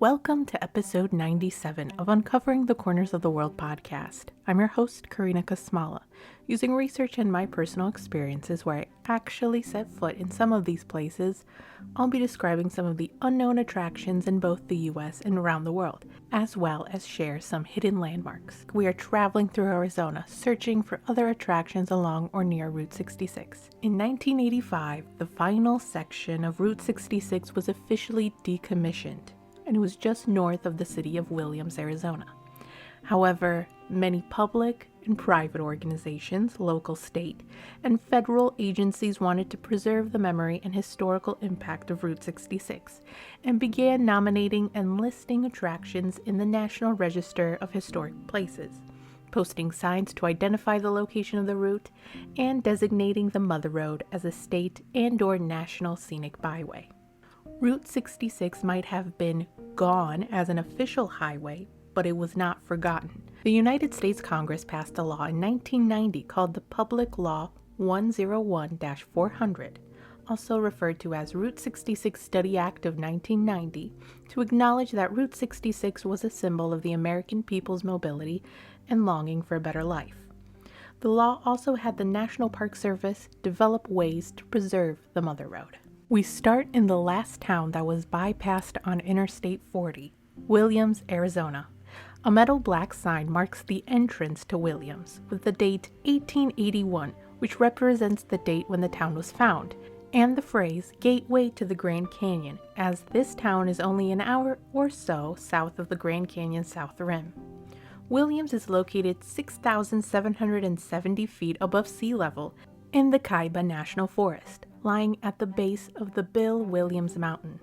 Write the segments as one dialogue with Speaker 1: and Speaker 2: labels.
Speaker 1: Welcome to episode 97 of Uncovering the Corners of the World podcast. I'm your host, Karina Kasmala, using research and my personal experiences where I actually set foot in some of these places. I'll be describing some of the unknown attractions in both the US and around the world, as well as share some hidden landmarks. We are traveling through Arizona, searching for other attractions along or near Route 66. In 1985, the final section of Route 66 was officially decommissioned, and it was just north of the city of Williams, Arizona. However, many public and private organizations, local, state, and federal agencies wanted to preserve the memory and historical impact of Route 66 and began nominating and listing attractions in the National Register of Historic Places, posting signs to identify the location of the route, and designating the Mother Road as a state and/or national scenic byway. Route 66 might have been gone as an official highway, but it was not forgotten. The United States Congress passed a law in 1990 called the Public Law 101-400, also referred to as Route 66 Study Act of 1990, to acknowledge that Route 66 was a symbol of the American people's mobility and longing for a better life. The law also had the National Park Service develop ways to preserve the Mother Road. We start in the last town that was bypassed on Interstate 40, Williams, Arizona. A metal black sign marks the entrance to Williams with the date 1881, which represents the date when the town was found, and the phrase Gateway to the Grand Canyon, as this town is only an hour or so south of the Grand Canyon South Rim. Williams is located 6,770 feet above sea level in the Kaiba National Forest, lying at the base of the Bill Williams Mountain.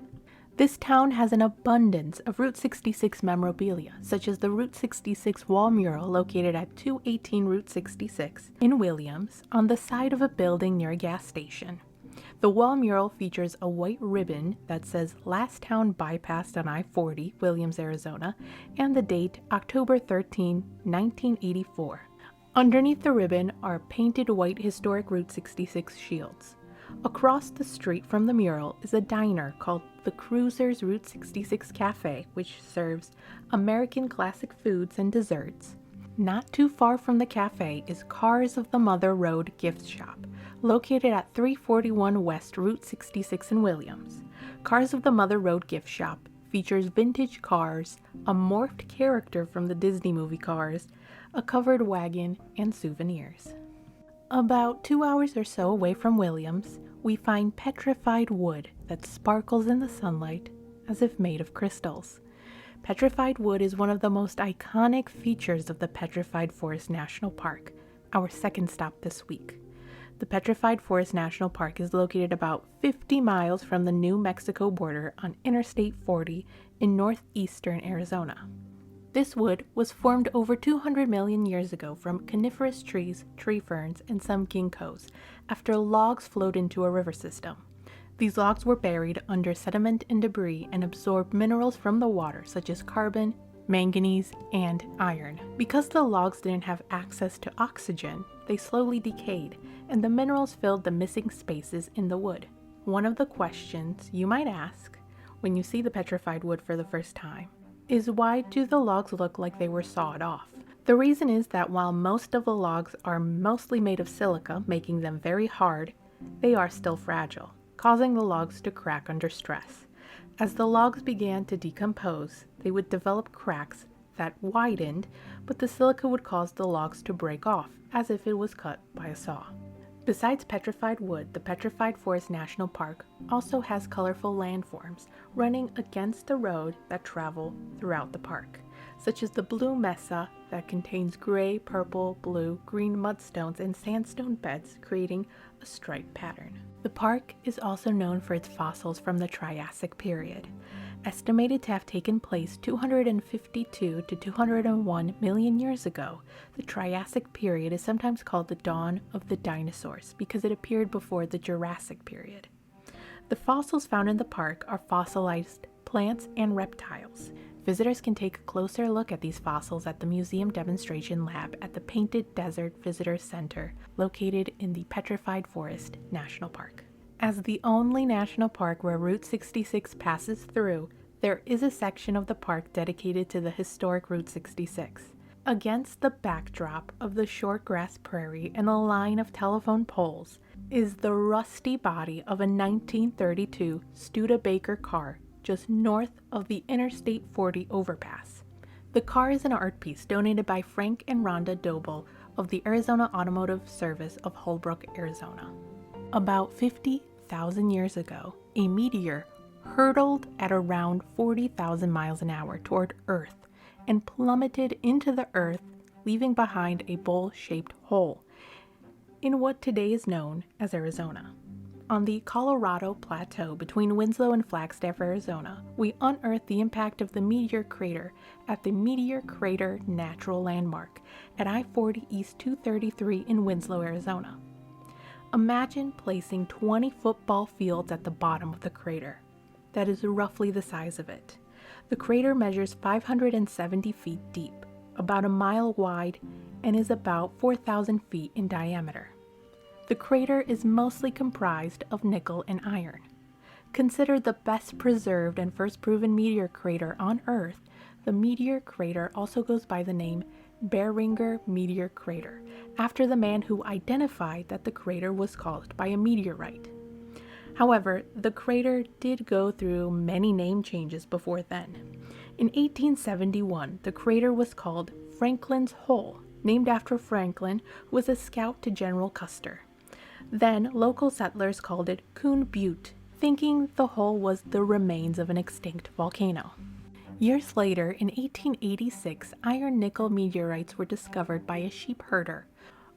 Speaker 1: This town has an abundance of Route 66 memorabilia, such as the Route 66 wall mural located at 218 Route 66 in Williams on the side of a building near a gas station. The wall mural features a white ribbon that says Last Town Bypassed on I-40, Williams, Arizona, and the date October 13, 1984. Underneath the ribbon are painted white historic Route 66 shields. Across the street from the mural is a diner called the Cruisers Route 66 Cafe, which serves American classic foods and desserts. Not too far from the cafe is Cars of the Mother Road gift shop, located at 341 West Route 66 in Williams. Cars of the Mother Road gift shop features vintage cars, a morphed character from the Disney movie Cars, a covered wagon, and souvenirs. About 2 hours or so away from Williams, we find petrified wood that sparkles in the sunlight as if made of crystals. Petrified wood is one of the most iconic features of the Petrified Forest National Park, our second stop this week. The Petrified Forest National Park is located about 50 miles from the New Mexico border on Interstate 40 in northeastern Arizona. This wood was formed over 200 million years ago from coniferous trees, tree ferns, and some ginkgos after logs flowed into a river system. These logs were buried under sediment and debris and absorbed minerals from the water such as carbon, manganese, and iron. Because the logs didn't have access to oxygen, they slowly decayed, and the minerals filled the missing spaces in the wood. One of the questions you might ask when you see the petrified wood for the first time is, why do the logs look like they were sawed off? The reason is that while most of the logs are mostly made of silica, making them very hard, they are still fragile, causing the logs to crack under stress. As the logs began to decompose, they would develop cracks that widened, but the silica would cause the logs to break off, as if it was cut by a saw. Besides petrified wood, the Petrified Forest National Park also has colorful landforms running against the road that travel throughout the park, such as the Blue Mesa that contains gray, purple, blue, green mudstones and sandstone beds, creating a striped pattern. The park is also known for its fossils from the Triassic period, estimated to have taken place 252 to 201 million years ago. The Triassic period is sometimes called the dawn of the dinosaurs because it appeared before the Jurassic period. The fossils found in the park are fossilized plants and reptiles. Visitors can take a closer look at these fossils at the Museum Demonstration Lab at the Painted Desert Visitor Center, located in the Petrified Forest National Park. As the only national park where Route 66 passes through, there is a section of the park dedicated to the historic Route 66. Against the backdrop of the short grass prairie and a line of telephone poles is the rusty body of a 1932 Studebaker car just north of the Interstate 40 overpass. The car is an art piece donated by Frank and Rhonda Doble of the Arizona Automotive Service of Holbrook, Arizona. About 50,000 years ago, a meteor hurtled at around 40,000 miles an hour toward Earth and plummeted into the earth, leaving behind a bowl-shaped hole in what today is known as Arizona. On the Colorado Plateau between Winslow and Flagstaff, Arizona, we unearthed the impact of the meteor crater at the Meteor Crater Natural Landmark at I-40 East 233 in Winslow, Arizona. Imagine placing 20 football fields at the bottom of the crater. That is roughly the size of it. The crater measures 570 feet deep, about a mile wide, and is about 4,000 feet in diameter. The crater is mostly comprised of nickel and iron. Considered the best preserved and first proven meteor crater on Earth, the meteor crater also goes by the name Beringer Meteor Crater, after the man who identified that the crater was caused by a meteorite. However, the crater did go through many name changes before then. In 1871, the crater was called Franklin's Hole, named after Franklin, who was a scout to General Custer. Then, local settlers called it Coon Butte, thinking the hole was the remains of an extinct volcano. Years later, in 1886, iron-nickel meteorites were discovered by a sheep herder.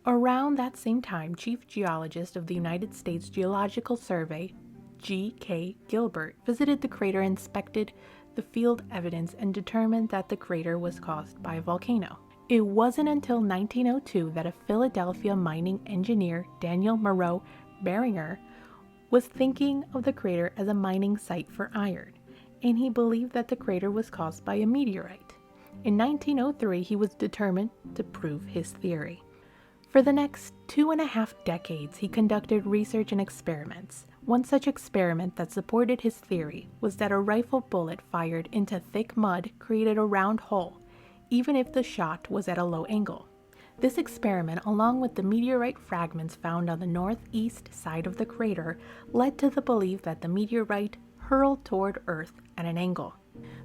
Speaker 1: Around that same time, Chief Geologist of the United States Geological Survey, G.K. Gilbert, visited the crater, inspected the field evidence, and determined that the crater was caused by a volcano. It wasn't until 1902 that a Philadelphia mining engineer, Daniel Moreau Beringer, was thinking of the crater as a mining site for iron, and he believed that the crater was caused by a meteorite. In 1903, he was determined to prove his theory. For the next 2.5 decades, he conducted research and experiments. One such experiment that supported his theory was that a rifle bullet fired into thick mud created a round hole, even if the shot was at a low angle. This experiment, along with the meteorite fragments found on the northeast side of the crater, led to the belief that the meteorite hurled toward Earth at an angle.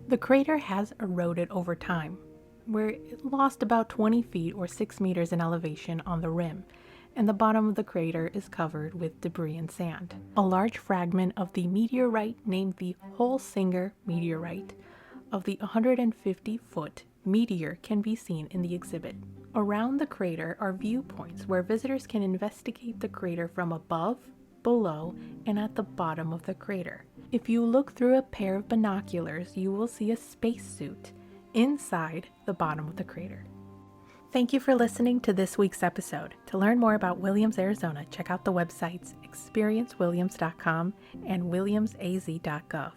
Speaker 1: The crater has eroded over time, where it lost about 20 feet or 6 meters in elevation on the rim, and the bottom of the crater is covered with debris and sand. A large fragment of the meteorite named the Holsinger meteorite of the 150-foot Meteor can be seen in the exhibit. Around the crater are viewpoints where visitors can investigate the crater from above, below, and at the bottom of the crater. If you look through a pair of binoculars, you will see a spacesuit inside the bottom of the crater. Thank you for listening to this week's episode. To learn more about Williams, Arizona, check out the websites experiencewilliams.com and williamsaz.gov.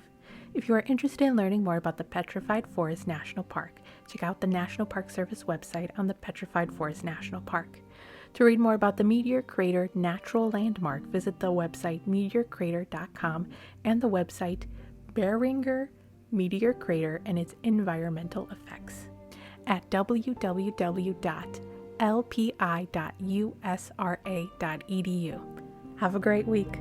Speaker 1: If you are interested in learning more about the Petrified Forest National Park, check out the National Park Service website on the Petrified Forest National Park. To read more about the Meteor Crater Natural Landmark, visit the website meteorcrater.com and the website Beringer Meteor Crater and its environmental effects at www.lpi.usra.edu. Have a great week.